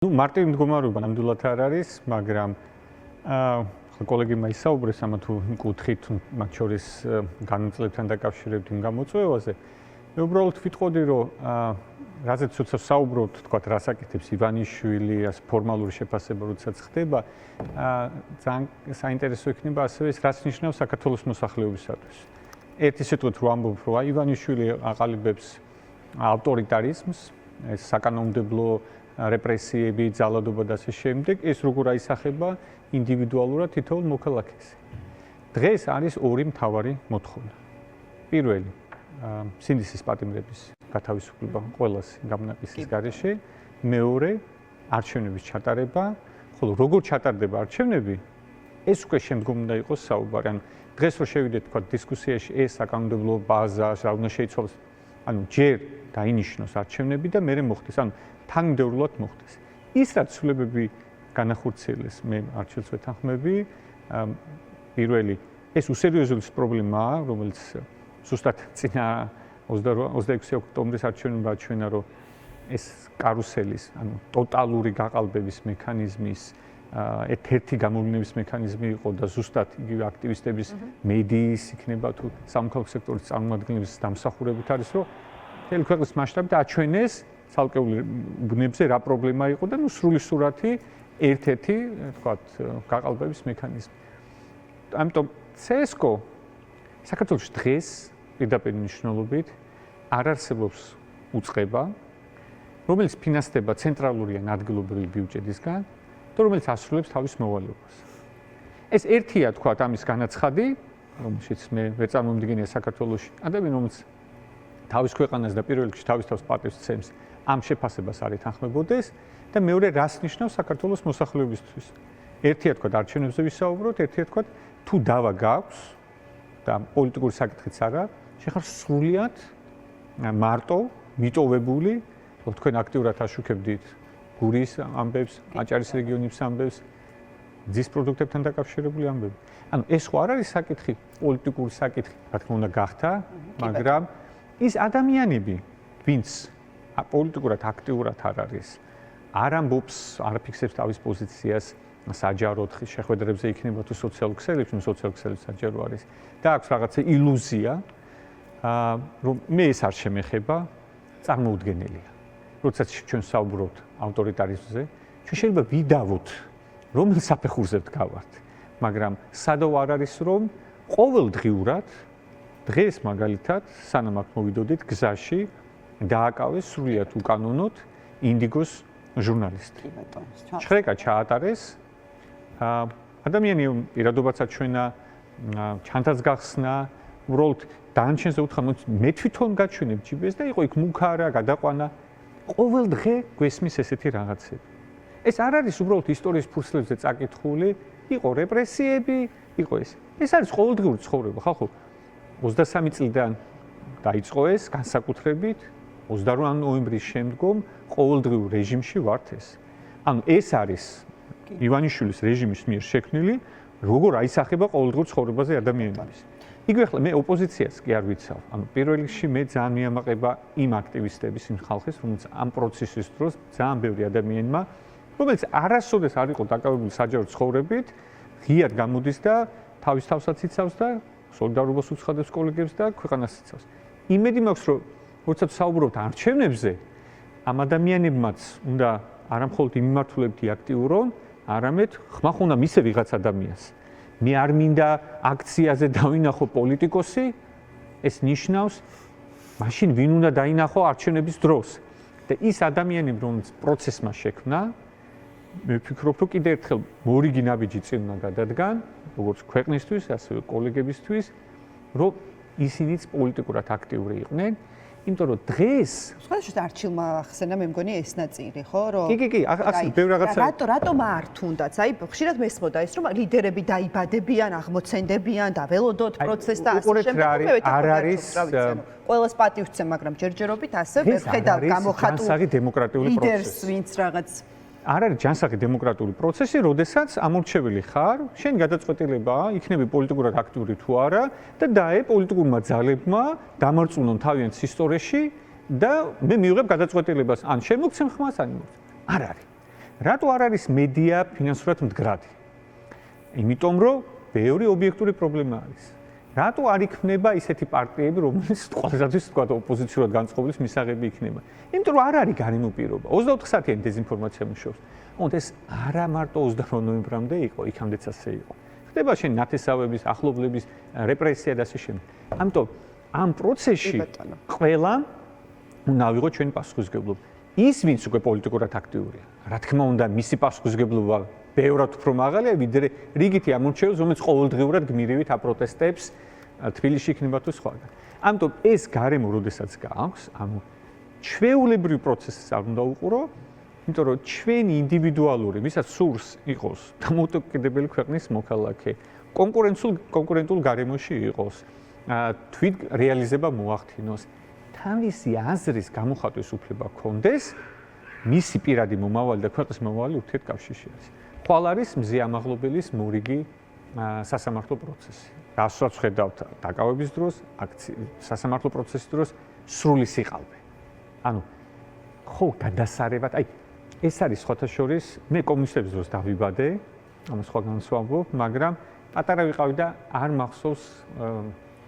მარტივი მდგომარეობა ნამდვილად არ არის, მაგრამ კოლეგებმა ისაუბრეს ამა თუ კუთხით, მათ შორის განმწლებთან დაკავშირებით იმ გამოწვევაზე. მე უბრალოდ ვიტყოდი, რომ რაზეც როცა საუბრობთ, თქვათ, რას აკეთებს ივანიშვილი, ას ფორმალური შეფასება როდესაც ხდება, ძალიან საინტერესო იქნება ასევე ის, რაც ნიშნავს საქართველოს მოსახლეობისათვის. ერთი სიტყვით რო ამბობ, რომ ივანიშვილი აყალიბებს ავტორიტარიზმს, ეს საკანონმდებლო რეპრესიები, ძალადობა და ასე შემდეგ, ეს როგორ აისახება ინდივიდუალურად თითოეულ მოქალაქეს. დღეს არის ორი მთავარი მოთხოვნა. პირველი, სინდისის პატიმრების გათავისუფლება ყველას გამონაკლისის გარეშე, მეორე, არჩევნების ჩატარება, ხოლო როგორ ჩატარდება არჩევნები, ეს უკვე შემდგომ უნდა იყოს საუბარი. ანუ დღეს რო შევიდეთ თქვა დისკუსიაში ეს საკანონმდებლო ბაზა, რა უნდა შეიცვალოს, ანუ ჯერ დაინიშნოს არჩევნები და მერე მოხდეს, ანუ თანმიმდევრულად მოხდეს. ის რაც ცვლილებები განახორციელეს, მე არჩევნებს ვეთანხმები, პირველი, ეს უსერიოზული პრობლემაა, რომელიც ზუსტად წინა 26 ოქტომბრის არჩევნებმა აჩვენა, რომ ეს კარუსელის, ანუ ტოტალური გაყალბების მექანიზმის ერთ-ერთი გამოვლინების მექანიზმი იყო და ზუსტად იგივე აქტივისტების, მედიის იქნება თუ სამოქალაქო სექტორის წარმომადგენლების დამსახურებით არის, რომ მთელი ქვეყნის მასშტაბით აჩვენეს ცალკეულ ბუნებზე რა პრობლემა იყო და სრული სურათი ერთ-ერთი, თქვათ, გაყალბების მექანიზმი. ამიტომ CSGO საქართველოში დღეს პირდაპირ მნიშვნელობით არ არსებობს უწყება, რომელიც ფინანსდება ცენტრალური ან ადგილობრივი ბიუჯეტისგან და რომელიც ასრულებს თავის მოვალეობას. ეს ერთია, თქვათ, ამის განაცხადი, რომელშიც მე ვერ წარმომიდგენია საქართველოში ადამიანი, რომელიც თავის ქვეყანას და პირველ რიგში თავის თავს პატივს ცემს, ამ შეფასებას არ ეთანხმებოდეს და მეორე რას ნიშნავს საქართველოს მოსახლეობისთვის. ერთია, თქვათ, არჩევნებზე ვისაუბროთ, ერთია, თქვათ, თუ დავა გაქვს და პოლიტიკური საკითხიც არა, შეხარ სრულიად მარტო მიტოვებული, რომ თქვენ აქტიურად აშუქებდით გურის ამბებს, აჭარის რეგიონის ამბებს, ძის პროდუქტებთან დაკავშირებული ამბები. ანუ ეს ხო არ არის საკითხი, პოლიტიკური საკითხი, რა თქმა უნდა გახდა, მაგრამ ის ადამიანები, ვინც პოლიტიკურად აქტიურად არ არის, არ ამბობს, არ ფიქსებს თავის პოზიციას საჯაროდ შეხვედრებზე იქნება თუ სოციალურ ქსელებში, სოციალურ ქსელებში საჯარო არის და აქვს რაღაცა ილუზია, რომ მე ეს არ შემეხება, წარმოუდგენელია. როდესაც ჩვენ საუბრობთ ავტორიტარიზმზე, ჩვენ შეიძლება ვიდავოთ, რომელ საფეხურზე ვდგავართ, მაგრამ სადავ არ არის, რომ ყოველდღიურად დღეს მაგალითად, სანამ აქ მოვიდოდით გზაში, დააკავეს სრულიად უკანონოდ ინდიგოს ჟურნალისტი. შრეკა ჩაატარეს, ადამიანი პირადობაც აჩვენა, ჩანთაც გახსნა, უბრალოდ დანარჩენზე უთხრა, მე თვითონ გაჩვენებ ჯიბეს და იყო იქ მუქარა, გადაყვანა. ყოველ დღე გვესმის ესეთი რაღაცები. ეს არ არის უბრალოდ ისტორიის ფურცლებზე წაკითხული, იყო რეპრესიები, იყო ეს. ეს არის ყოველდღიური ცხოვრება, ხალხო. 23 წლიდან დაიწყო ეს განსაკუთრებით 28 ნოემბრის შემდგომ ყოველდღიურ რეჟიმში ვართ ეს. ანუ ეს არის ივანიშვილის რეჟიმის მიერ შექმნილი, როგორ აისახება ყოველდღიურ ცხოვრებაზე ადამიანების. იგივე ახლა მე ოპოზიციას კი არ ვიცავ. ანუ პირველ რიგში მე ძალიან მიამაყება იმ აქტივისტების, იმ ხალხის, რომელიც ამ პროცესის დროს ძალიან ბევრი ადამიანმა, რომელიც არასოდეს არ იყო დაკავებული საჯარო ცხოვრებით, ღიად გამოდის და თავის თავსაც იცავს და სოლიდარობას უცხადებს კოლეგებს და ქვეყანას იცავს. იმედი მაქვს, რომ როცა საუბრობთ არჩევნებზე, ამ ადამიანებმაც უნდა არამხოლოდ იმმართულებითი აქტიურონ, არამედ ხმახ უნდა მისე ვიღაც ადამიანს. მე არ მინდა აქციაზე დავინახო პოლიტიკოსი, ეს ნიშნავს, მაშინ ვინ უნდა დაინახო არჩევნების დროს. და ის ადამიანები, რომლებიც პროცესმა შექმნა, მე ვფიქრობ, რომ კიდევ ერთხელ მორიგი ნაბიჯი წინ უნდა გადადგან, როგორც ქვეყნისთვის, ასევე კოლეგებისთვის, რომ ისინიც პოლიტიკურად აქტიური იყვნენ, იმიტომ რომ დღეს სხვადასხვა არჩილმა ახსენა მე მგონი ეს ნაწილი, ხო, რომ კი, ახსენე ბევრი რაღაცა. რატომ არ თუნდაც? აი, ხშირად მესმოდა ის, რომ ლიდერები დაიბადებიან, აღმოცენდებიან, დაველოდოთ პროცესს და ასე შემდეგ. არ არის ყველას პატივს ცემ, მაგრამ ჯერჯერობით ასე ვხედავ გამოხატულ ჯანსაღი დემოკრატიული პროცესი. ლიდერს, ვინც რაღაც არ არის ჯანსაღი დემოკრატიული პროცესი, როდესაც ამორჩეველი ხარ, შენ გადაწყვეტილებაა, იქნები პოლიტიკურად აქტიური თუ არა და დაე პოლიტიკურმა ძალებმა დამარწმუნონ თავიანთ ისტორიაში და მე მივიღებ გადაწყვეტილებას, ან შემოგცემ ხმას, ან არ არის. რატო არ არის მედია ფინანსურად მდგრადი? იმიტომ რომ ბევრი ობიექტური პრობლემა არის. რატო არ იქნება ისეთი პარტიები, რომელიც ყოველთვის თქვა ოპოზიციურად განწყობილის მისაღები იქნება? იმიტომ რომ არ არის გარემო პირობა. 24 საათიანი დეзинფორმაცია მუშაობს. თუმცა ეს არა მარტო 28 ნოემბრამდე იყო, იქამდეც ასე იყო. ხდება შენ ნათესავების, ახლობლების რეპრესია და ასე შემდეგ. ამიტომ ამ პროცესში ყველა უნდა ავიღოთ ჩვენი პასუხისმგებლობა. ის ვინც უკვე პოლიტიკურად აქტიურია, რა თქმა უნდა, მისი პასუხისმგებლობა ბევრად უფრო მაღალია, ვიდრე რიგითი ამორჩეულს, რომელიც ყოველდღიურად გმირივით აპროტესტებს თბილისში იქნება თუ სხვაგან. ამიტომ ეს გარემო როდესაც გააქვს, ანუ ჩვეულებრივ პროცესს არ უნდა უყურო, იმიტომ რომ ჩვენი ინდივიდუალური, ვისაც სურს იყოს დამოუკიდებელი ქვეყნის მოქალაქე, კონკურენტულ გარემოში იყოს, თვით რეალიზება მოახდინოს, თავისი აზრის გამოხატვის უფლება ჰქონდეს, მისი პირადი მომავალი და ქვეყნის მომავალი ურთიერთკავშირში არის. ხვალ არის მზეამაღლობელის მორიგი სასამართლო პროცესი. რასაც ხედავთ დაკავების დროს, სასამართლო პროცესის დროს სრული სიყალბე. ანუ ხო გადასარევად, ეს არის სხვათა შორის, მე კომუნისტების დროს დავიბადე, ამას სხვაგან ვსვამობ, მაგრამ პატარა ვიყავი და არ მახსოვს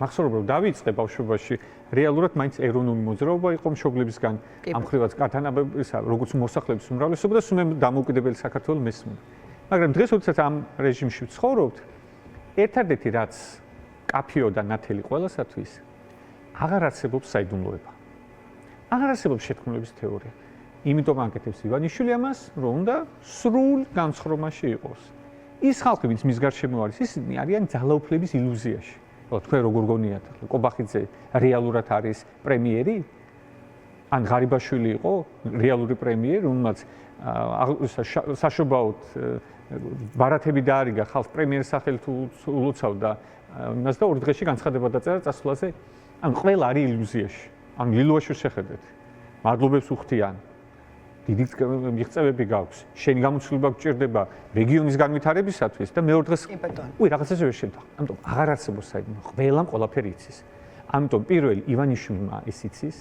რომ დავიწყე ბავშვობაში რეალურად მაინც ეროვნული მოძრაობა იყო მშობლებისგან ამხრივაც კათანაბებისა, როგორც მოსახლეობის უმრავლესობა და სულ დამოუკიდებელი საქართველოს მესმოდა. მაგრამ დღეს როდესაც ამ რეჟიმში ვცხოვრობთ, ერთადერთი რაც კაფეო და ნათელი ყველასათვის აღარ არსებობს საიდუმლოება. აღარ არსებობს შეთქმულების თეორია. იმიტომ აკეთებს ივანიშვილი ამას, რომ უნდა სრულ განსხრომაში იყოს. ის ხალხი, ვინც მის გარშემო არის, ისინი არიან ძალაუფლების ილუზიაში. თქვენ როგორ გონიათ, კობახიძე რეალურად არის პრემიერი? ან ღარიბაშვილი იყო რეალური პრემიერი, რომელმაც საშობაოდ ბარათები დაარიგა ხალხს პრემიერის სახელით ულოცავდა იმას და 2 დღეში განცხადება დაწერა წასვლაზე. ან ყველა არის ილუზიაში. ან ლილუაშვილს შეხედეთ. მადლობებს უხდიან. დიდი მიღწევები გაქვს. შენი გამოცდილება გჭირდება რეგიონის განვითარებისათვის და მეორე დღეს რაღაცაზე ვერ შედგა. ამიტომ აღარ არსებობს საიდუმლო. ყველამ ყველაფერი იცის. ამიტომ პირველი ივანიშვილმა ეს იცის.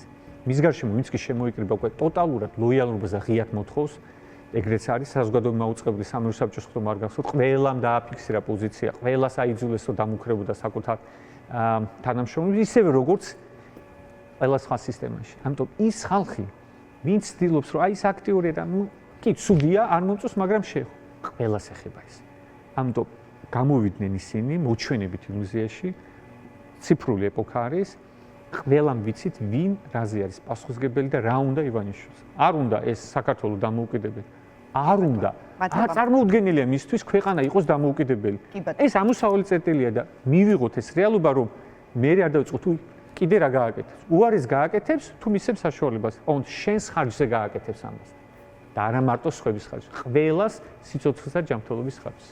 მის გარშემო ვინც კი შემოიკრიბა უკვე ტოტალურად ლოიალობას და ღიად მოთხოვს, ეგრეც არის საზოგადოებრივი მაუწყებლობის სამეურნეო საბჭოს ხომ არ გახსოვთ, ყველამ დააფიქსირა პოზიცია, ყველას აიძულეს რომ დამუქრებოდა საკუთარ თანამშრომლებს, ისევე როგორც ყველა სხვა სისტემაში. ამიტომ ის ხალხი ვინც ცდილობს რომ აი ეს აქტიურია და კი ცუდია არ მომწონს, მაგრამ ყველას ეხება ეს. ამიტომ გამოვიდნენ ისინი მოჩვენებით ილუზიაში, ციფრული ეპოქა არის, ყველამ ვიცით ვინ რაზე არის პასუხისმგებელი და რა უნდა ივანიშვილს. არ უნდა ეს საქართველოს დამოუკიდებელი. არ უნდა. არ წარმოუდგენელია მისთვის ქვეყანა იყოს დამოუკიდებელი. ეს ამოსავალი წერტილია და მივიღოთ ეს რეალობა რომ მე არ დავიწყოთ თუ კიდე რა გააკეთებს? უარეს გააკეთებს თუ მისცემს საშუალებას? ოღონდ შენს ხარჯზე გააკეთებს ამას. და არა მარტო სხვების ხარჯზე. ყველას სიცოცხლესა ჯანმრთელობის ხარჯზე.